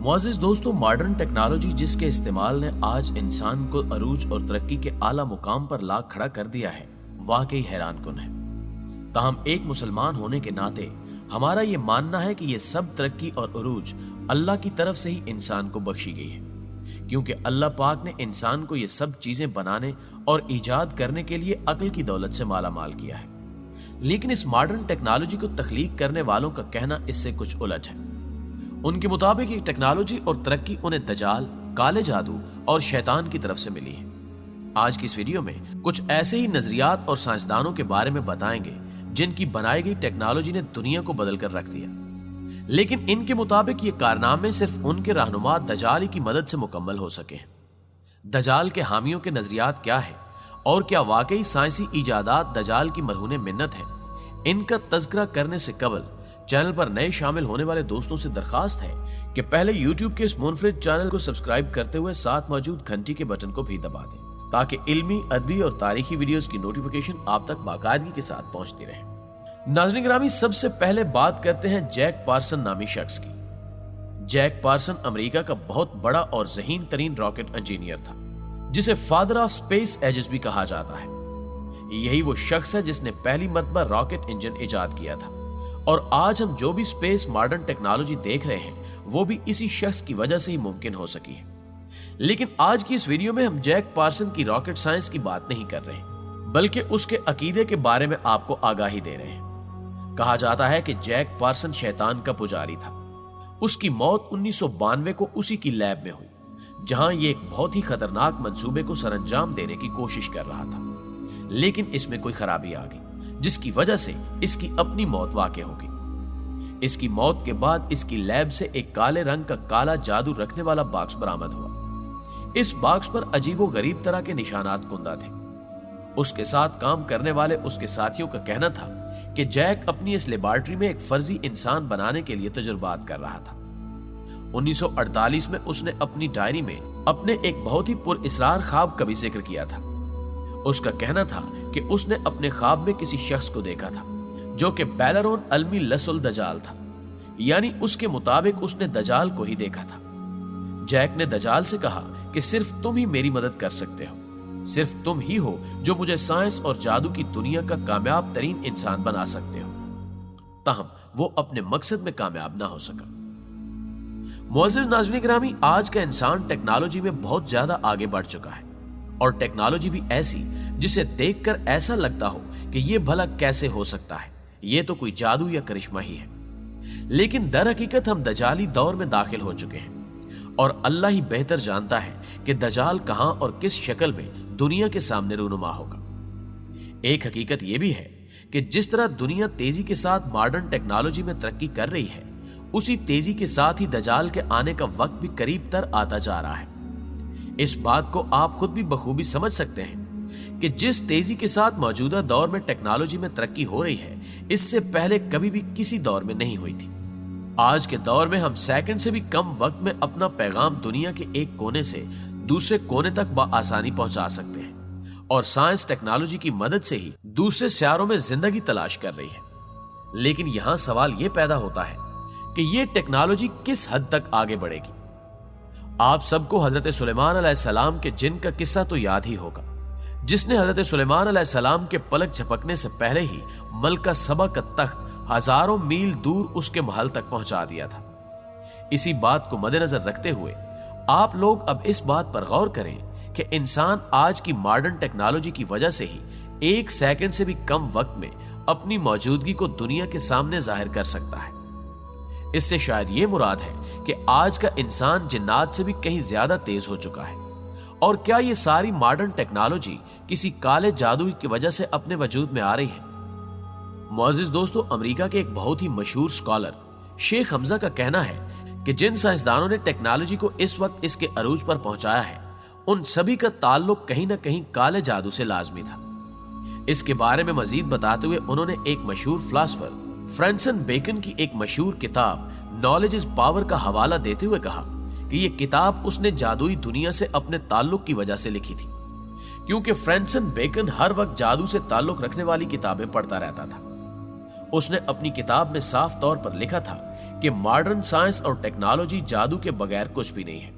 मुअज़्ज़िज़ दोस्तों, modern technology जिसके इस्तेमाल ने आज इंसान को अरूज और तरक्की के आला मुकाम पर ला खड़ा कर दिया है, वाकई हैरानकुन है। ताहम एक मुसलमान होने के नाते हमारा ये मानना है कि ये सब तरक्की और अरूज अल्लाह की तरफ से ही इंसान को बख्शी गई है, क्योंकि अल्लाह पाक ने इंसान को ये सब चीजें बनाने और ईजाद करने के लिए अक्ल की दौलत से माला माल किया है। लेकिन इस मॉडर्न टेक्नोलॉजी को तख्लीक करने वालों का कहना इससे कुछ उलट है। उनके मुताबिक ये टेक्नोलॉजी और तरक्की उन्हें दजाल, काले जादू और शैतान की तरफ से मिली है। आज की इस वीडियो में कुछ ऐसे ही नजरियात और साइंसदानों के बारे में बताएंगे जिनकी बनाई गई टेक्नोलॉजी ने दुनिया को बदल कर रख दिया, लेकिन इनके मुताबिक ये कारनामे सिर्फ उनके रहनुमा दजाल की मदद से मुकम्मल हो सके हैं। दजाल के हामियों के नजरियात क्या है और क्या वाकई साइंसी इजादात दजाल की मरहूने मिन्नत है, इनका तज़किरा करने से कबल चैनल पर नए शामिल होने वाले दोस्तों से दरखास्त है कि पहले YouTube के इस मुनफरिद चैनल को सब्सक्राइब करते हुए साथ मौजूद घंटी के बटन को भी दबा दें, ताकि इल्मी, अदबी और तारीखी वीडियोस की नोटिफिकेशन आप तक बाकायदगी के साथ पहुंचती रहे। नाज़रीन गिरामी, सबसे पहले बात करते हैं जैक पार्सन नामी शख्स की। जैक पार्सन अमेरिका का बहुत बड़ा और ज़हीन तरीन रॉकेट इंजीनियर था, जिसे फादर ऑफ स्पेस एजेस भी कहा जाता है। यही वो शख्स है जिसने पहली मर्तबा रॉकेट इंजन इजाद किया था, और आज हम जो भी स्पेस मॉडर्न टेक्नोलॉजी देख रहे हैं वो भी इसी शख्स की वजह से ही मुमकिन हो सकी है। लेकिन आज की इस वीडियो में हम जैक पार्सन की रॉकेट साइंस की बात नहीं कर रहे हैं, बल्कि उसके अकीदे के बारे में आपको आगाही दे रहे हैं। कहा जाता है कि जैक पार्सन शैतान का पुजारी था। उसकी मौत 1992 को उसी की लैब में हुई, जहां ये एक बहुत ही खतरनाक मंसूबे को सरंजाम देने की कोशिश कर रहा था। लेकिन इसमें कोई खराबी आ गई, जिसकी वजह से इसकी अपनी मौत वाक़ई हो गई। इसकी मौत के बाद इसकी लैब से एक काले रंग का काला जादू रखने वाला बॉक्स बरामद हुआ। इस बॉक्स पर अजीबो गरीब तरह के निशानात कुंदा थे। उसके साथ काम करने वाले उसके साथियों का कहना था कि जैक अपनी इस लेबॉर्ट्री में एक फर्जी इंसान बनाने के लिए तजुर्बात कर रहा था। 1948 में उसने अपनी डायरी में अपने एक बहुत ही पुरइसरार ख्वाब का भी जिक्र किया था। उसका कहना था कि उसने अपने ख्वाब में किसी शख्स को देखा था जो कि बैलरोन अलमी लसुल दजाल था, यानी उसके मुताबिक उसने दजाल को ही देखा था। जैक ने दजाल से कहा कि सिर्फ तुम ही मेरी मदद कर सकते हो, सिर्फ तुम ही हो जो मुझे साइंस और जादू की दुनिया का कामयाब तरीन इंसान बना सकते हो। ताहम वो अपने मकसद में कामयाब ना हो सका। मुअज़्ज़िज़ नाज़रीन गिरामी, आज का इंसान टेक्नोलॉजी में बहुत ज्यादा आगे बढ़ चुका है, और टेक्नोलॉजी भी ऐसी जिसे देखकर ऐसा लगता हो कि ये भला कैसे हो सकता है, ये तो कोई जादू या करिश्मा ही है। लेकिन दर हकीकत हम दजाली दौर में दाखिल हो चुके हैं, और अल्लाह ही बेहतर जानता है कि दजाल कहां और किस शक्ल में दुनिया के सामने रूनुमा होगा। एक हकीकत यह भी है कि जिस तरह दुनिया तेजी के साथ मॉडर्न टेक्नोलॉजी में तरक्की कर रही है, उसी तेजी के साथ ही दजाल के आने का वक्त भी करीब तर आता जा रहा है। इस बात को आप खुद भी बखूबी समझ सकते हैं कि जिस तेजी के साथ मौजूदा दौर में टेक्नोलॉजी में तरक्की हो रही है, इससे पहले कभी भी किसी दौर में नहीं हुई थी। आज के दौर में हम सेकंड से भी कम वक्त में अपना पैगाम दुनिया के एक कोने से दूसरे कोने तक बआसानी पहुंचा सकते हैं, और साइंस टेक्नोलॉजी की मदद से ही दूसरे सियारों में जिंदगी तलाश कर रही है। लेकिन यहां सवाल यह पैदा होता है कि यह टेक्नोलॉजी किस हद तक आगे बढ़ेगी। आप सबको हजरत सुलेमान अलैहिस्सलाम के जिन का किस्सा तो याद ही होगा, जिसने हजरत सुलेमान अलैहिस्सलाम के पलक झपकने से पहले ही मलका सबा का तख्त हजारों मील दूर उसके महल तक पहुंचा दिया था। इसी बात को मद्देनजर रखते हुए आप लोग अब इस बात पर गौर करें कि इंसान आज की मॉडर्न टेक्नोलॉजी की वजह से ही एक सेकंड से भी कम वक्त में अपनी मौजूदगी को दुनिया के सामने जाहिर कर सकता है। इससे शायद ये मुराद है कि आज का इंसान जिन्नात से भी कहीं ज्यादा तेज हो चुका है। और क्या ये सारी मॉडर्न टेक्नोलॉजी किसी काले जादू की वजह से अपने वजूद में आ रही है? मुअज़्ज़िज़ दोस्तों, अमेरिका के एक बहुत ही मशहूर स्कॉलर शेख हमजा का कहना है कि जिन साइंसदानों ने टेक्नोलॉजी को इस वक्त इसके अरूज पर पहुंचाया है, उन सभी का ताल्लुक कहीं ना कहीं काले जादू से लाजमी था। इसके बारे में मजीद बताते हुए उन्होंने एक मशहूर फिलॉसफर फ्रांसिस बेकन की एक मशहूर किताब नॉलेज इज पावर का हवाला देते हुए कहा कि यह किताब उसने जादुई दुनिया से अपने ताल्लुक की वजह से लिखी थी, क्योंकि फ्रांसिस बेकन हर वक्त जादू से ताल्लुक रखने वाली किताबें पढ़ता रहता था। उसने अपनी किताब में साफ तौर पर लिखा था कि मॉडर्न साइंस और टेक्नोलॉजी जादू के बगैर कुछ भी नहीं है।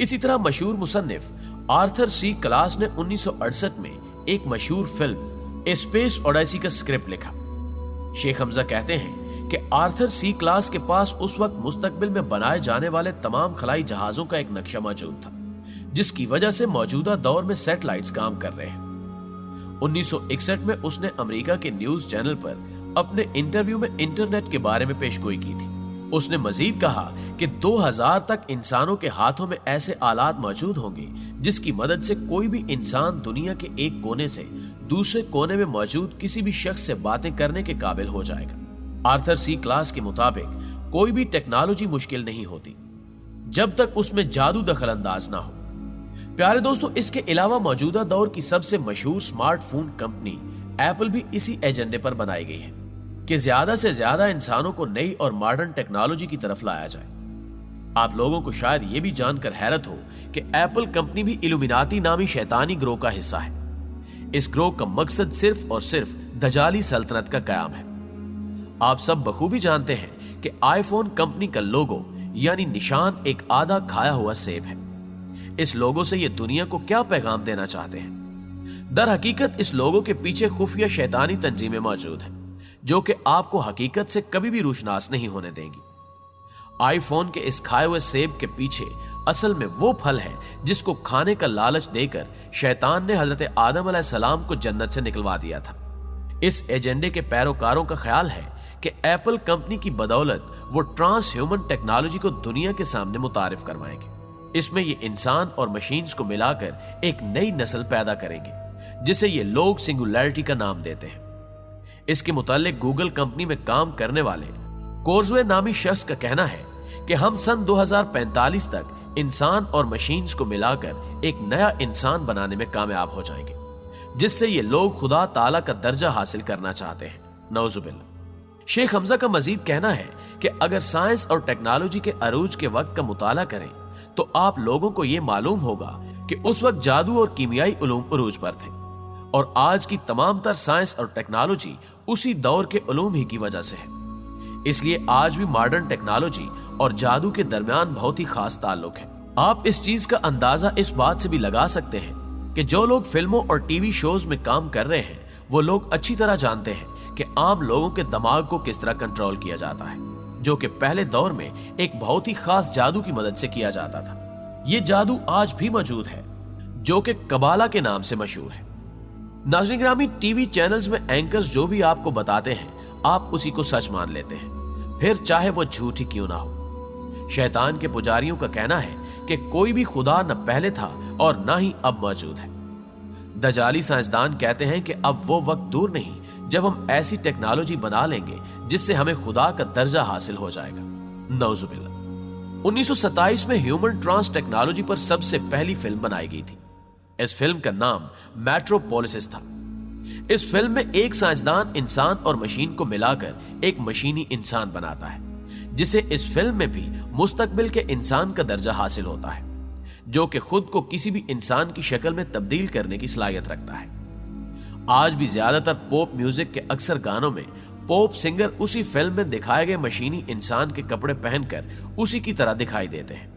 इसी तरह मशहूर मुसन्निफ आर्थर सी क्लास ने 1968 में एक मशहूर फिल्म ए स्पेस ओडेसी का स्क्रिप्ट लिखा। शेख हमजा कहते हैं कि आर्थर सी क्लास के पास उस वक्त मुस्तकबिल में बनाए जाने वाले तमाम खलाई जहाजों का एक नक्शा मौजूद था, जिसकी वजह से मौजूदा दौर में सैटेलाइट्स काम कर रहे हैं। 1961 में उसने अमेरिका के न्यूज चैनल पर अपने इंटरव्यू में इंटरनेट के बारे में पेशगोई की थी। उसने मजीद कहा कि 2000 तक इंसानों के हाथों में ऐसे आलात मौजूद होंगे जिसकी मदद से कोई भी इंसान दुनिया के एक कोने से दूसरे कोने में मौजूद किसी भी शख्स से बातें करने के काबिल हो जाएगा। आर्थर सी क्लास के मुताबिक कोई भी टेक्नोलॉजी मुश्किल नहीं होती जब तक उसमें जादू दखल अंदाज ना हो। प्यारे दोस्तों, इसके अलावा मौजूदा दौर की सबसे मशहूर स्मार्टफोन कंपनी एप्पल भी इसी एजेंडे पर बनाई गई है कि ज्यादा से ज्यादा इंसानों को नई और मॉडर्न टेक्नोलॉजी की तरफ लाया जाए। आप लोगों को शायद यह भी जानकर हैरत हो कि एप्पल कंपनी भी इल्यूमिनाती नामी शैतानी ग्रोह का हिस्सा है। इस ग्रोह का मकसद सिर्फ और सिर्फ दजाली सल्तनत का कयाम है। आप सब बखूबी जानते हैं कि आईफोन कंपनी का लोगो यानी निशान एक आधा खाया हुआ सेब है। इस लोगो से ये दुनिया को क्या पैगाम देना चाहते हैं? दर हकीकत इस लोगो के पीछे खुफिया शैतानी तंजीमें मौजूद हैं जो कि आपको हकीकत से कभी भी रूशनास नहीं होने देंगी। आईफोन के इस खाए हुए सेब के पीछे असल में वो फल है जिसको खाने का लालच देकर शैतान ने हजरत आदम अलैहिस्सलाम को जन्नत से निकलवा दिया था। इस एजेंडे के पैरोकारों का ख्याल है कि एप्पल कंपनी की बदौलत वो ट्रांस ह्यूमन टेक्नोलॉजी को दुनिया के सामने मुतारिफ करवाएंगे। इसमें ये इंसान और मशीन्स को मिलाकर एक नई नस्ल पैदा करेंगे जिसे ये लोग सिंगुलैरिटी का नाम देते हैं। इसके मुतालिक गूगल कंपनी में काम करने वाले कोर्जवे नामी शख्स का कहना है कि हम सन 2045 तक इंसान और मशीन्स को मिलाकर एक नया इंसान बनाने में कामयाब हो जाएंगे, जिससे ये लोग खुदा ताला का दर्जा हासिल करना चाहते हैं। नौजुबिल्लाह। शेख हमजा का मजीद कहना है कि अगर साइंस और टेक्नोलॉजी के अरूज के वक्त का मुताला करें तो आप लोगों को यह मालूम होगा कि उस वक्त जादू और कीमियाई उलूम अरूज पर थे और आज की तमाम तर साइंस और टेक्नोलॉजी उसी दौर के उलूम ही की वजह से है। इसलिए आज भी मॉडर्न टेक्नोलॉजी और जादू के दरमियान बहुत ही खास ताल्लुक है। आप इस चीज का अंदाजा इस बात से भी लगा सकते हैं कि जो लोग फिल्मों और टीवी शोज में काम कर रहे हैं वो लोग अच्छी तरह जानते हैं कि आम लोगों के दिमाग को किस तरह कंट्रोल किया जाता है, जो कि पहले दौर में एक बहुत ही खास जादू की मदद से किया जाता था। ये जादू आज भी मौजूद है जो कि कबाला के नाम से मशहूर है। नाज़रीन गिरामी, टीवी चैनल्स में एंकर्स जो भी आपको बताते हैं आप उसी को सच मान लेते हैं, फिर चाहे वो झूठ ही क्यों ना हो। शैतान के पुजारियों का कहना है कि कोई भी खुदा न पहले था और न ही अब मौजूद है। दजाली साइंसदान कहते हैं कि अब वो वक्त दूर नहीं जब हम ऐसी टेक्नोलॉजी बना लेंगे जिससे हमें खुदा का दर्जा हासिल हो जाएगा। नौजुबिल्लाह। 1927 में ह्यूमन ट्रांस टेक्नोलॉजी पर सबसे पहली फिल्म बनाई गई थी। इस फिल्म का नाम मेट्रोपोलिस था। इस फिल्म में एक साइंसदान इंसान और मशीन को मिलाकर एक मशीनी इंसान बनाता है, जिसे इस फिल्म में भी मुस्तकबिल के इंसान का दर्जा हासिल होता है, जो कि खुद को किसी भी इंसान की शक्ल में तब्दील करने की सलाहियत रखता है। आज भी ज्यादातर पॉप म्यूजिक के अक्सर गानों में पॉप सिंगर उसी फिल्म में दिखाए गए मशीनी इंसान के कपड़े पहनकर उसी की तरह दिखाई देते हैं।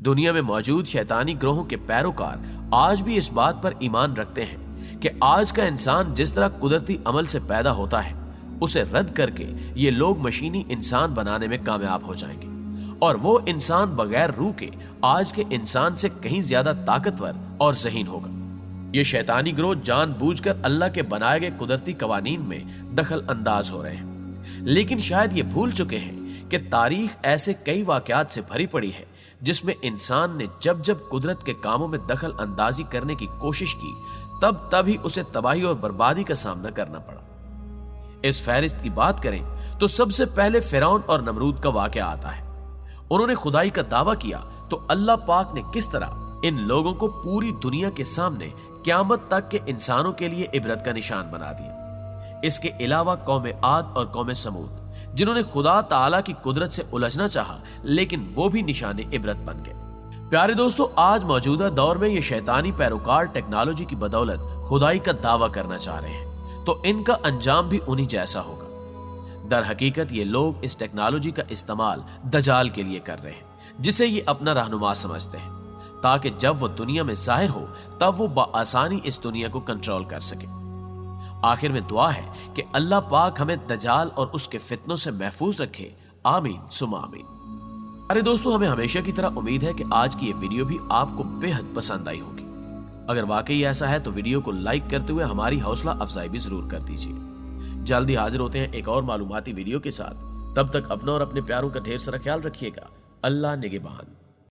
दुनिया में मौजूद शैतानी ग्रोहों के पैरोकार आज भी इस बात पर ईमान रखते हैं कि आज का इंसान जिस तरह कुदरती अमल से पैदा होता है उसे रद्द करके ये लोग मशीनी इंसान बनाने में कामयाब हो जाएंगे और वो इंसान बगैर रूह के आज के इंसान से कहीं ज्यादा ताकतवर और ज़हीन होगा। ये शैतानी ग्रोह जानबूझकर अल्लाह के बनाए गए कुदरती कवानीन में दखल अंदाज हो रहे हैं, लेकिन शायद ये भूल चुके हैं कि तारीख ऐसे कई वाकयात से भरी पड़ी है जिसमें इंसान ने जब जब कुदरत के कामों में दखल अंदाजी करने की कोशिश की तब तब ही उसे तबाही और बर्बादी का सामना करना पड़ा। इस फहरिस्त की बात करें तो सबसे पहले फिरौन और नमरूद का वाकया आता है। उन्होंने खुदाई का दावा किया तो अल्लाह पाक ने किस तरह इन लोगों को पूरी दुनिया के सामने क़यामत तक के इंसानों के लिए इबरत का निशान बना दिया। इसके अलावा कौम आद और कौम समूद जिन्होंने खुदा ताला की कुदरत से उलझना चाहा, लेकिन वो भी निशाने इबरत बन गए। प्यारे दोस्तों, आज मौजूदा दौर में ये शैतानी पैरोकार टेक्नोलॉजी की बदौलत खुदाई का दावा करना चाह रहे हैं तो इनका अंजाम भी उन्हीं जैसा होगा। در حقیقت یہ لوگ اس ٹیکنالوجی کا استعمال دجال کے لیے کر رہے ہیں، جسے یہ اپنا رہنما سمجھتے ہیں، تاکہ جب وہ دنیا میں ظاہر ہو تب وہ بآسانی اس دنیا کو کنٹرول کر سکے۔ آخر میں دعا ہے کہ اللہ پاک ہمیں دجال اور اس کے فتنوں سے محفوظ رکھے، آمین ثم آمین۔ ارے دوستو، ہمیں ہمیشہ کی طرح امید ہے کہ آج کی یہ ویڈیو بھی آپ کو بے حد پسند آئی ہوگی۔ اگر واقعی ایسا ہے تو ویڈیو کو لائک کرتے ہوئے ہماری حوصلہ افزائی بھی ضرور کر دیجیے۔ جلدی حاضر ہوتے ہیں ایک اور معلوماتی ویڈیو کے ساتھ، تب تک اپنا اور اپنے پیاروں کا ڈھیر سارا خیال رکھیے گا۔ اللہ نگہبان۔